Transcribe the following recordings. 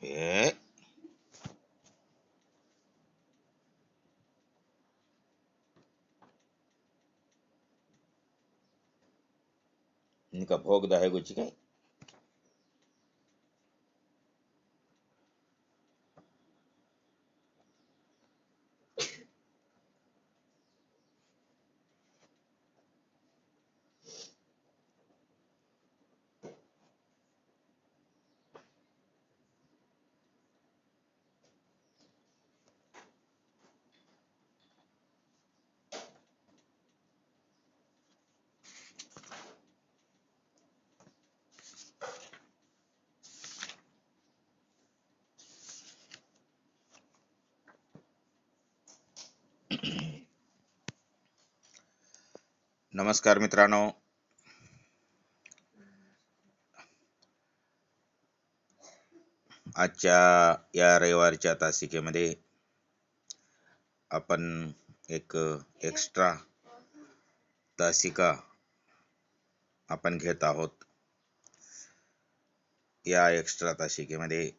ए इनका भोग है कुछ काय नमस्कार मित्रांनो, आजच्या या रविवारच्या तासिकेमध्ये आपण एक एक्स्ट्रा तासिका आपण घेत आहोत. या एक्स्ट्रा तासिकेमध्ये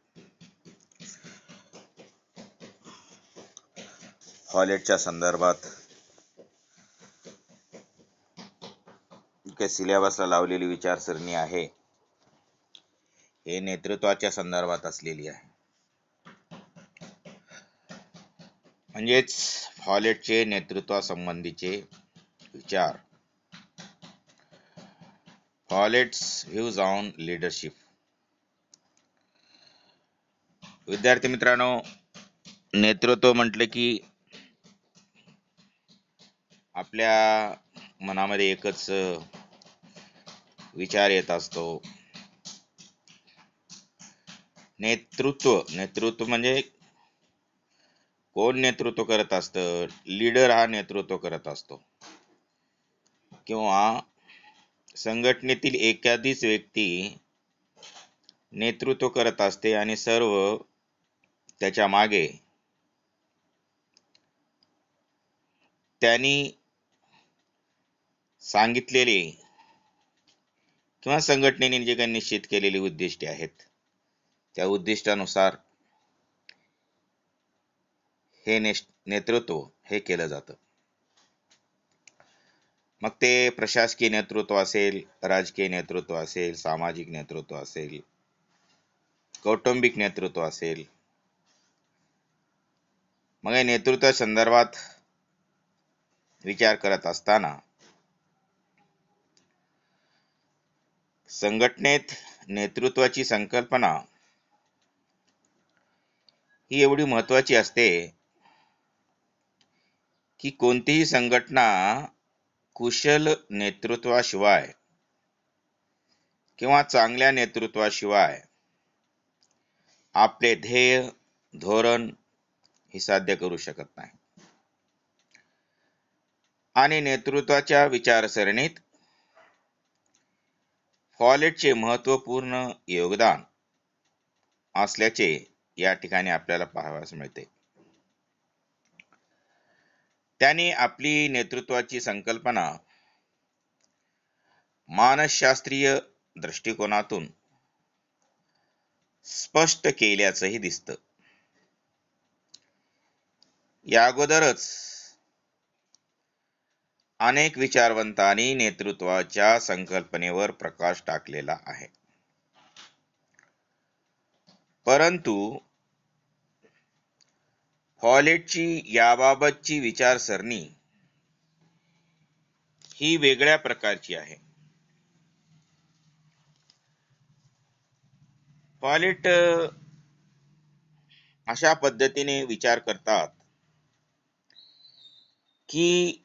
फॉलेटच्या संदर्भात सिलेबसला लावलेली विचारसरणी आहे हे नेतृत्वाच्या संदर्भात असलेली आहे. म्हणजेच फॉलेटचे नेतृत्वासंबंधीचे विचार, फॉलेट्स व्ह्यूज ऑन लीडरशिप. विद्यार्थी मित्रांनो, नेतृत्व म्हटले की आपल्या मनामध्ये एकच विचार येत असतो, नेतृत्व म्हणजे कोण नेतृत्व करत असतं? लीडर हा नेतृत्व करत असतो किंवा संघटनेतील एखादीच व्यक्ती नेतृत्व करत असते आणि सर्व त्याच्या मागे त्यांनी सांगितलेले किंवा संघटनेने जे काही निश्चित केलेली उद्दिष्टे आहेत त्या उद्दिष्टानुसार हे नेतृत्व हे केलं जातं. मग ते प्रशासकीय नेतृत्व असेल, राजकीय नेतृत्व असेल, सामाजिक नेतृत्व असेल, कौटुंबिक नेतृत्व असेल. मग या नेतृत्वा संदर्भात विचार करत असताना संघटनेत नेतृत्वाची संकल्पना ही एवढी महत्वाची असते की कोणतीही संघटना कुशल नेतृत्वाशिवाय किंवा चांगल्या नेतृत्वाशिवाय आपले ध्येय, धोरण हे साध्य करू शकत नाही. आणि नेतृत्वाच्या विचारसरणीत फॉलेटचे महत्वपूर्ण योगदान असल्याचे या ठिकाणी आपल्याला पाहावयास मिळते. त्यांनी आपली नेतृत्वाची संकल्पना मानसशास्त्रीय दृष्टिकोनातून स्पष्ट केल्याचंही दिसतं. या अगोदरच अनेक विचारवंतांनी नेतृत्वाच्या संकल्पनेवर प्रकाश टाकलेला आहे, परंतु फॉलेटची याबाबतची विचारसरणी ही वेगळ्या प्रकारची आहे. फॉलेट अशा पद्धतीने विचार करतात की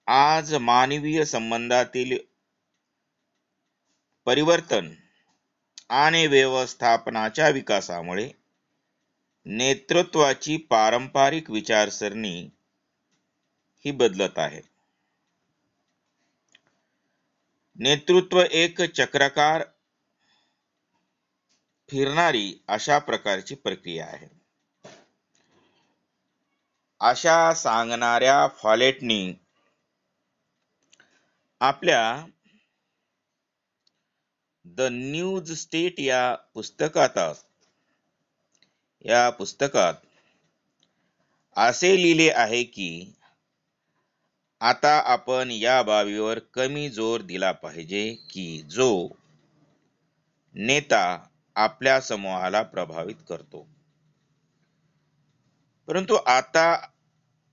आज मानवीय संबंधातील परिवर्तन आणि व्यवस्थापनाच्या विकासामुळे नेतृत्वाची पारंपरिक विचारसरणी ही बदलत आहे. नेतृत्व एक चक्राकार फिरणारी अशा प्रकारची प्रक्रिया आहे. अशा सांगणाऱ्या फॉलेटनी आपल्या द न्यूज स्टेट या पुस्तकात या पुस्तकात असे लिहिले आहे की आता आपण या बाबीवर कमी जोर दिला पाहिजे की जो नेता आपल्या समूहाला प्रभावित करतो. परंतु आता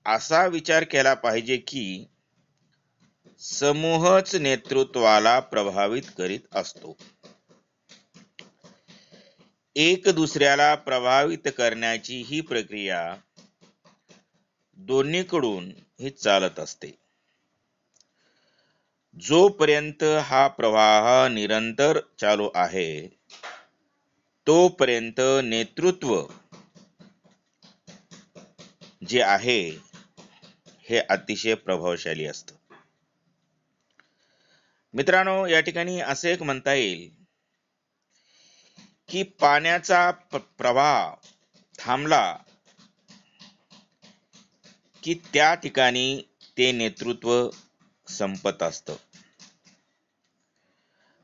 असा विचार केला पाहिजे की समूहच नेतृत्वाला प्रभावित करीत असतो. एक दुसऱ्याला प्रभावित करण्याची ही प्रक्रिया दोन्हीकडून ही चालत असते. जोपर्यंत हा प्रवाह निरंतर चालू आहे तोपर्यंत नेतृत्व जे आहे हे अतिशय प्रभावशाली असतं. मित्रांनो, या ठिकाणी असे एक म्हणता येईल की पाण्याचा प्रवाह थांबला की त्या ठिकाणी ते नेतृत्व संपत असतं.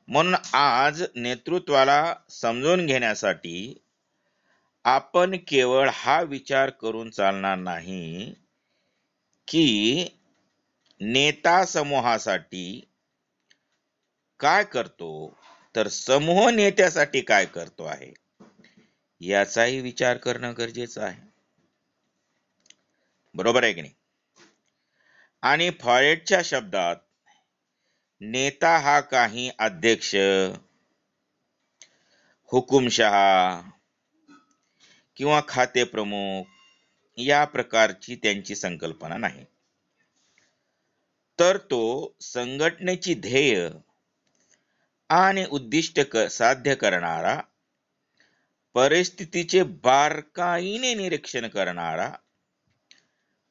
म्हणून आज नेतृत्वाला समजून घेण्यासाठी आपण केवळ हा विचार करून चालणार नाही की नेता समूहासाठी काय करतो, तर समूह नेत्यासाठी काय करतो आहे याचाही विचार करणं गरजेचं आहे. बरोबर आहे की नाही? आणि फॉरेटच्या शब्दात नेता हा काही अध्यक्ष, हुकुमशहा किंवा खाते प्रमुख या प्रकारची त्यांची संकल्पना नाही, तर तो संघटनेची ध्येय आणि उद्दिष्ट साध्य करणारा, परिस्थितीचे बारकाईने निरीक्षण करणारा,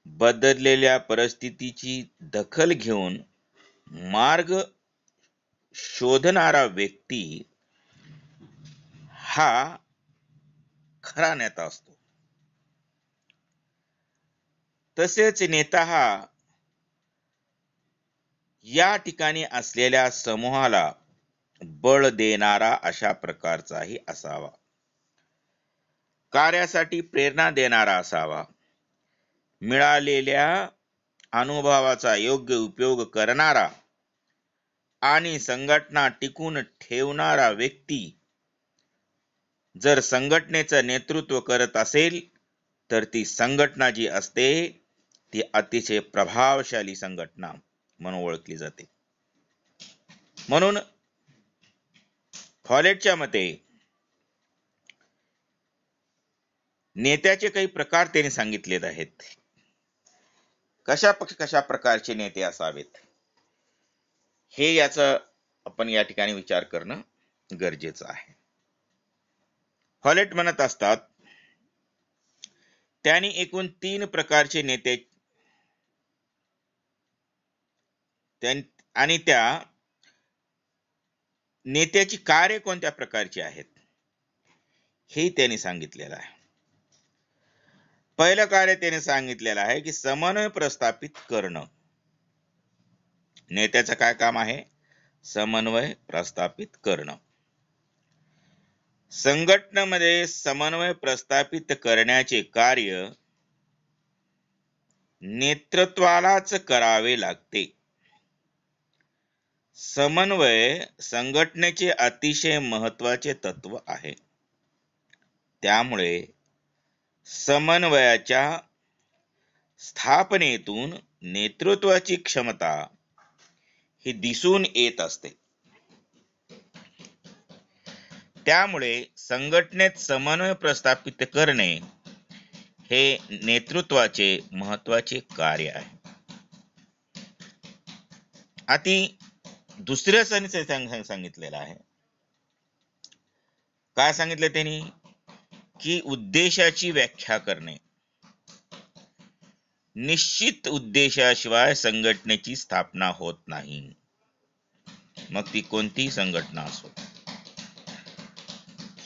बदललेल्या परिस्थितीची दखल घेऊन मार्ग शोधणारा व्यक्ती हा खरा नेता असतो. तसेच नेता हा या ठिकाणी असलेल्या समूहाला बळ देणारा अशा प्रकारचाही असावा, कार्यासाठी प्रेरणा देणारा असावा, मिळालेल्या अनुभवाचा योग्य उपयोग करणारा आणि संघटना टिकून ठेवणारा व्यक्ती जर संघटनेचं नेतृत्व करत असेल तर ती संघटना जी असते ती अतिशय प्रभावशाली संघटना म्हणून ओळखली जाते. म्हणून फॉलेटच्या मते नेत्याचे काही प्रकार त्यांनी सांगितलेले आहेत. कशा प्रकारचे नेते असावेत हे याचं आपण या ठिकाणी विचार करणं गरजेचं आहे. फॉलेट म्हणत असतात त्यांनी एकूण 3 प्रकारचे नेते आणि त्या नेत्याची कार्य कोणत्या प्रकारची आहेत हे त्यांनी सांगितलेलं आहे. पहिलं कार्य त्याने सांगितलेलं आहे की समन्वय प्रस्थापित करणं. नेत्याचं काय काम आहे? समन्वय प्रस्थापित करणं. संघटनेमध्ये समन्वय प्रस्थापित करण्याचे कार्य नेतृत्वालाच करावे लागते. समन्वय संघटनेचे अतिशय महत्वाचे तत्व आहे. त्यामुळे समन्वयाच्या स्थापनेतून नेतृत्वाची क्षमता ही दिसून येत असते. त्यामुळे संघटनेत समन्वय प्रस्थापित करणे हे नेतृत्वाचे महत्वाचे कार्य आहे. दुसऱ्या सांगितलेलं आहे. काय सांगितलं त्यांनी? की उद्देशाची व्याख्या करणे. निश्चित उद्देशाशिवाय संघटनेची स्थापना होत नाही. मग ती कोणतीही संघटना असो.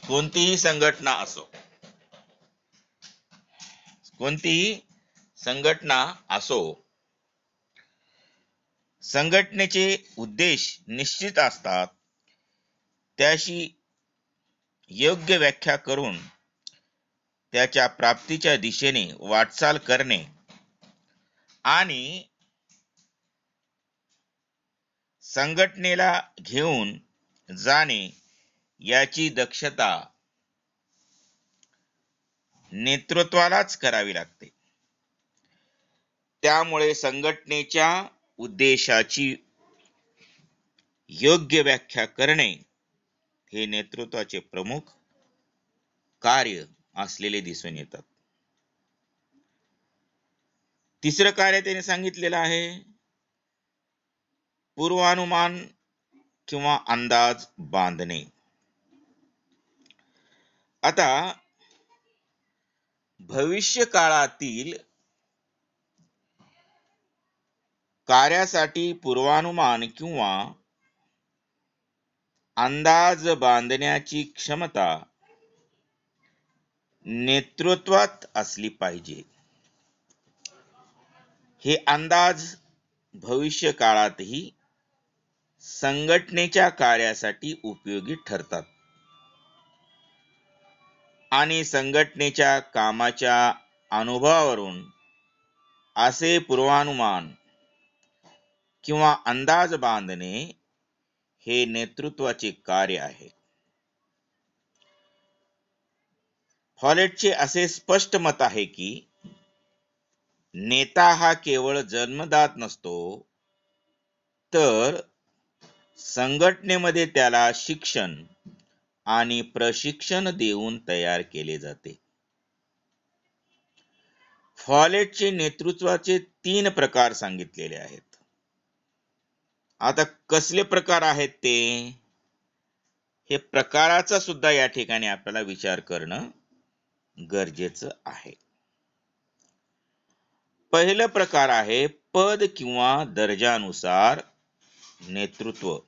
कोणतीही संघटना असो, संघटनेचे उद्देश निश्चित असतात. त्याशी योग्य व्याख्या करून त्याच्या प्राप्तीच्या दिशेने वाटचाल करणे आणि संघटनेला घेऊन जाणे याची दक्षता नेतृत्वालाच करावी लागते. त्यामुळे संघटनेच्या उद्देशाची योग्य व्याख्या करणे हे नेतृत्वाचे प्रमुख कार्य असलेले दिसून येतात. तिसरं कार्य त्याने सांगितलेलं आहे पूर्वानुमान किंवा अंदाज बांधणे. आता भविष्य काळातील कार्यासाठी पूर्वानुमान किंवा अंदाज बांधण्याची क्षमता नेतृत्वात असली पाहिजे. हे अंदाज भविष्य काळातही संघटनेच्या कार्यासाठी उपयोगी ठरतात आणि संघटनेच्या कामाच्या अनुभवावरून असे पूर्वानुमान किंवा अंदाज बांधणे हे नेतृत्वाचे कार्य आहे. फॉलेटचे असे स्पष्ट मत आहे की नेता हा केवळ जन्मदात नसतो, तर संघटनेमध्ये त्याला शिक्षण आणि प्रशिक्षण देऊन तयार केले जाते. फॉलेटचे नेतृत्वाचे 3 प्रकार सांगितलेले आहेत. आता कसले प्रकार आहेत ते? हे प्रकाराचा सुद्धा या ठिकाणी आपल्याला विचार करणं गरजेचं आहे. पहिला प्रकार आहे पद किंवा दर्जानुसार नेतृत्व,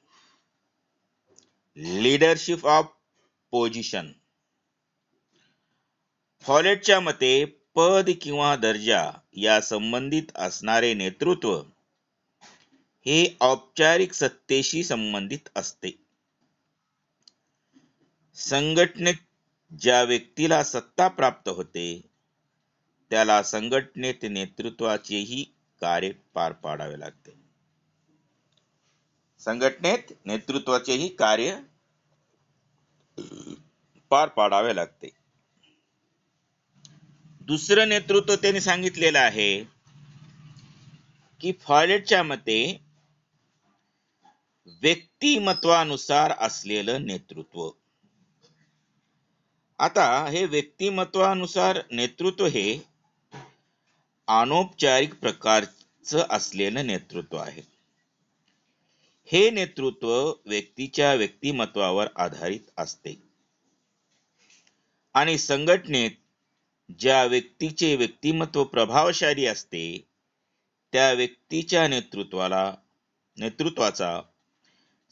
लीडरशिप ऑफ पोझिशन. फॉलेटच्या मते पद किंवा दर्जा या संबंधित असणारे नेतृत्व हे औपचारिक सत्तेशी संबंधित असते. संघटनेत ज्या व्यक्तीला सत्ता प्राप्त होते त्याला संघटनेत नेतृत्वाचेही कार्य पार पाडावे लागते. संघटनेत नेतृत्वाचेही कार्य पार पाडावे लागते. दुसरं नेतृत्व त्यांनी सांगितलेलं आहे की फॉलेटच्या मते व्यक्तिमत्वानुसार असलेलं नेतृत्व. आता हे व्यक्तिमत्वानुसार नेतृत्व हे अनौपचारिक प्रकारचं असलेलं नेतृत्व आहे. हे नेतृत्व व्यक्तीच्या व्यक्तिमत्वावर आधारित असते आणि संघटनेत ज्या व्यक्तीचे व्यक्तिमत्व प्रभावशाली असते त्या व्यक्तीच्या नेतृत्वाचा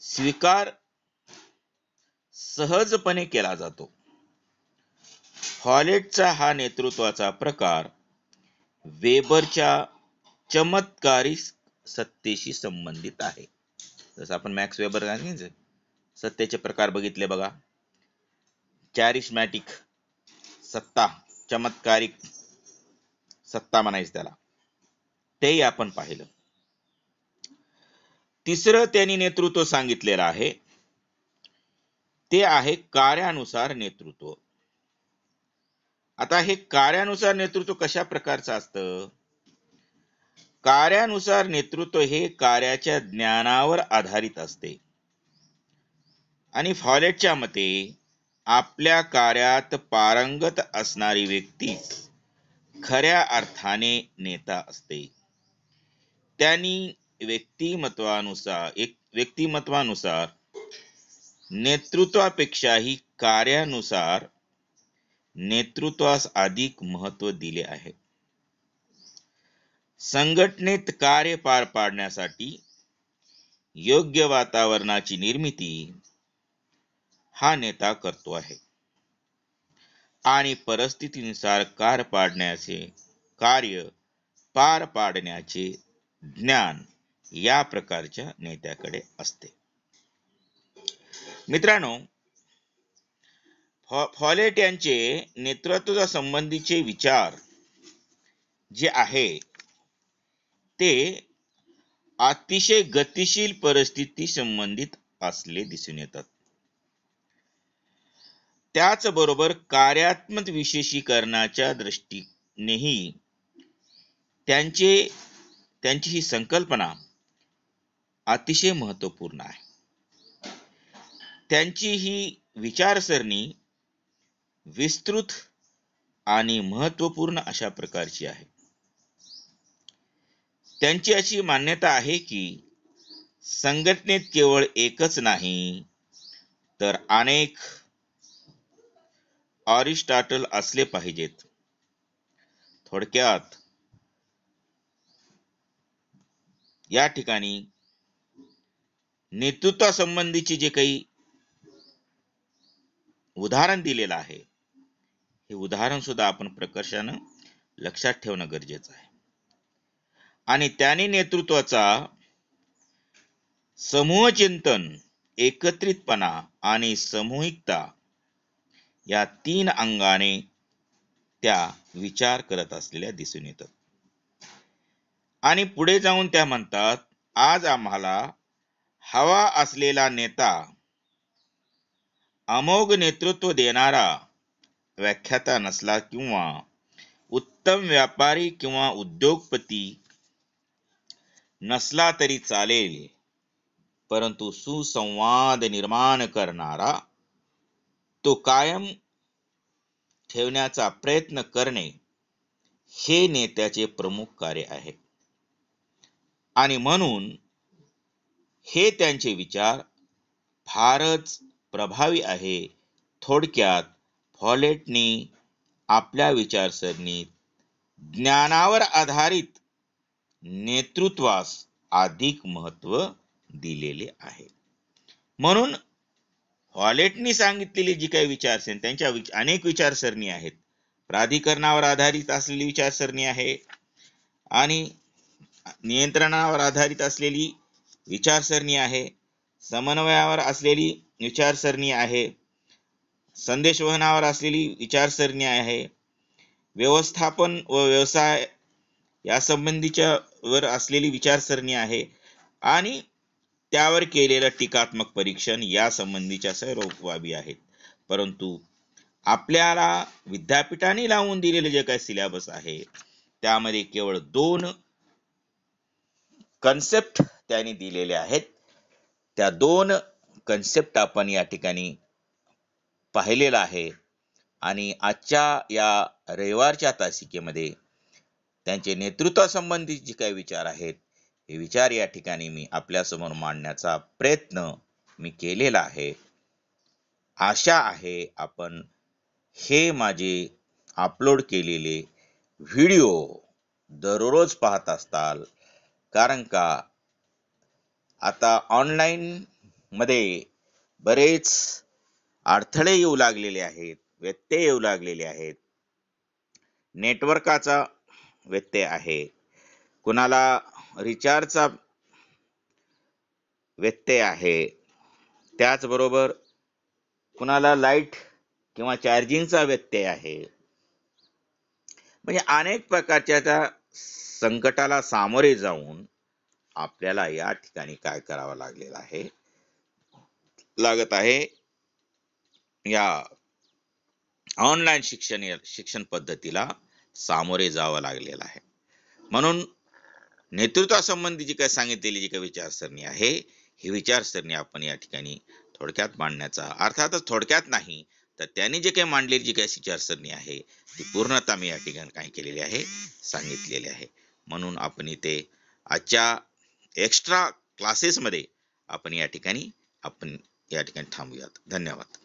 स्वीकार सहजपणे केला जातो. फॉलेटचा हा नेतृत्वाचा प्रकार वेबरच्या चमत्कारी सत्तेशी संबंधित आहे. जसं आपण मॅक्स वेबर सत्तेचे प्रकार बघितले बघा. चॅरिस्मॅटिक सत्ता, चमत्कारिक सत्ता म्हणायचं त्याला, तेही आपण पाहिलं. तिसरं त्यांनी नेतृत्व सांगितलेलं आहे ते आहे कार्यानुसार नेतृत्व. आता हे कार्यानुसार नेतृत्व कशा प्रकारचं असतं? कार्यानुसार नेतृत्व हे कार्याच्या ज्ञानावर आधारित असते आणि फॉलेटच्या मते आपल्या कार्यात पारंगत असणारी व्यक्ती खऱ्या अर्थाने नेता असते. त्यांनी व्यक्तिमत्वानुसार नेतृत्वापेक्षाही कार्यानुसार नेतृत्वास अधिक महत्त्व दिले आहे. संघटनेत कार्य पार पाडण्यासाठी योग्य वातावरणाची निर्मिती हा नेता करतो आहे आणि परिस्थितीनुसार कार्य पार पाडण्याचे ज्ञान या प्रकारच्या नेत्याकडे असते. मित्रांनो, फॉलेट यांचे नेतृत्व संबंधीचे विचार जे आहे ते अतिशय गतिशील परिस्थिती संबंधित असले दिसून येतात. त्याचबरोबर कार्यात्मक विशेषीकरणाच्या दृष्टीनेही त्यांची ही संकल्पना अतिशय महत्वपूर्ण आहे. त्यांची ही विचारसरणी विस्तृत आणि महत्वपूर्ण अशा प्रकारची आहे. त्यांची अशी मान्यता आहे की संघटनेत केवळ एकच नाही तर अनेक अरिस्टॉटल असले पाहिजेत. थोडक्यात या ठिकाणी नेतृत्वासंबंधीचे जे काही उदाहरण दिलेलं आहे हे उदाहरण सुद्धा आपण प्रकर्षानं लक्षात ठेवणं गरजेचं आहे. आणि त्याने नेतृत्वाचा समूह चिंतन, एकत्रितपणा आणि सामूहिकता या 3 अंगाने त्या विचार करत असलेल्या दिसून येतात. आणि पुढे जाऊन त्या म्हणतात, आज आम्हाला हवा असलेला नेता अमोघ नेतृत्व देणारा व्याख्याता नसला किंवा उत्तम व्यापारी किंवा उद्योगपती नसला तरी चालेल, परंतु सुसंवाद निर्माण करणारा तो कायम ठेवण्याचा प्रयत्न करणे हे नेत्याचे प्रमुख कार्य आहे. आणि म्हणून हे त्यांचे विचार फारच प्रभावी आहे. थोडक्यात फॉलेटने आपल्या विचारसरणीत ज्ञानावर आधारित नेतृत्वास अधिक महत्व दिलेले आहे. म्हणून फॉलेटनी सांगितलेली जी काही विचारसरणी, त्यांच्या अनेक विचारसरणी आहेत. प्राधिकरणावर आधारित असलेली विचारसरणी आहे आणि नियंत्रणावर आधारित असलेली विचारसरणी आहे, समन्वयावर असलेली विचारसरणी आहे, संदेशवहनावर असलेली विचारसरणी आहे, व्यवस्थापन व व्यवसाय या संबंधीच्या वर असलेली विचारसरणी आहे आणि त्यावर केलेलं टीकात्मक परीक्षण या संबंधीच्या सर्व बाबी आहेत. परंतु आपल्याला विद्यापीठाने लावून दिलेले जे काही सिलेबस आहे त्यामध्ये केवळ 2 कन्सेप्ट त्यांनी दिलेले आहेत. त्या 2 कन्सेप्ट आपण या ठिकाणी पाहिलेला आहे आणि आजच्या या रविवारच्या तासिकेमध्ये त्यांचे नेतृत्वासंबंधी जे काही विचार आहेत हे विचार या ठिकाणी मी आपल्यासमोर मांडण्याचा प्रयत्न मी केलेला आहे. आशा आहे आपण हे माझे अपलोड केलेले व्हिडिओ दररोज पाहत असताल, कारण का आता ऑनलाईन मध्ये बरेच अडथळे येऊ लागलेले आहेत, व्यत्यय येऊ लागलेले आहेत. नेटवर्काचा व्यत्यय आहे, कुणाला रिचार्जचा व्यत्यय आहे, त्याचबरोबर कुणाला लाईट किंवा चार्जिंगचा व्यत्यय आहे. म्हणजे अनेक प्रकारच्या त्या संकटाला सामोरे जाऊन आपल्याला या ठिकाणी काय करावं लागत आहे, या ऑनलाईन शिक्षण पद्धतीला सामोरे जावं लागलेलं आहे. म्हणून नेतृत्वासंबंधी जी काही सांगितलेली जी काही विचारसरणी आहे ही विचारसरणी आपण या ठिकाणी थोडक्यात मांडण्याचा, अर्थातच थोडक्यात नाही तर त्यांनी जे काही मांडलेली जी काही विचारसरणी आहे ती पूर्णतः मी या ठिकाणी काय केलेली आहे, सांगितलेली आहे. म्हणून आपण इथे आजच्या एक्स्ट्रा क्लासेसमध्ये आपण या ठिकाणी थांबूयात. धन्यवाद.